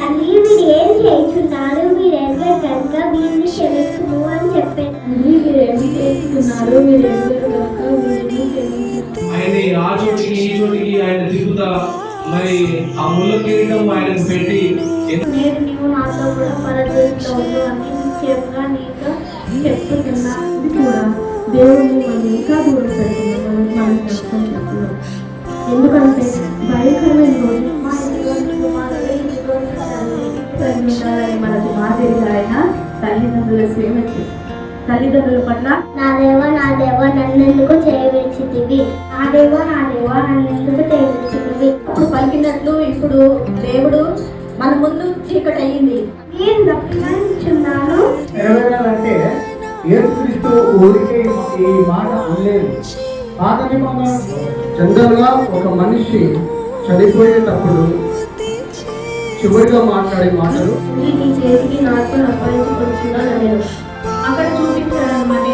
అని వీరు ఏం చేస్తున్నారు, మీరు ఎదురు కనుక వీరిని క్షమించుము అని చెప్పాను. మీరు ఏం చేస్తున్నారు, మీరు ఎదురు కనుక వీరిని క్షమించుము. ఆయన ఆ చోటికి ఈ చోటికి ఆయన తిరుగుతా మరి ఆ ముళ్ళ కిరీటం ఆయనకు పెట్టి నేను నీవు నాతో కూడా పరదేశంలో ఉండు అని నిశ్చయంగా నీతో చెప్తున్నా. ఇది కూడా దేవుడిని మనం ఇంకా దూరం పెడుతున్నాం, మనం చెప్తున్నాం. ఎందుకంటే భయంకరమైన రోజు మా ఇంటిలోని కుమారుడు ఇంటిలోని తల్లి మనకు మాదిరిగా ఆయన తల్లిదండ్రుల సేవ చేస్తారు. తల్లిదండ్రుల పట్ల నా దేవా నన్నెందుకు చేయవచ్చితివి, నా దేవా నన్నెందుకు చేయవచ్చితివి. అప్పుడు పలికినట్లు ఇప్పుడు దేవుడు మన ముందు చీకటి అయ్యింది. నేను రక్షించున్నాను. నెరవేరాలంటే యేసుక్రీస్తు ఊరికే ఈ మాట అనలేదు. పాత నిబంధన జనరల్గా ఒక మనిషి చనిపోయేటప్పుడు చివరిగా మాట్లాడే మాటలు నీ చేతికి నాకు అప్పగించుకుంటున్నాను నేను. అక్కడ చూపించాడు అన్నమాట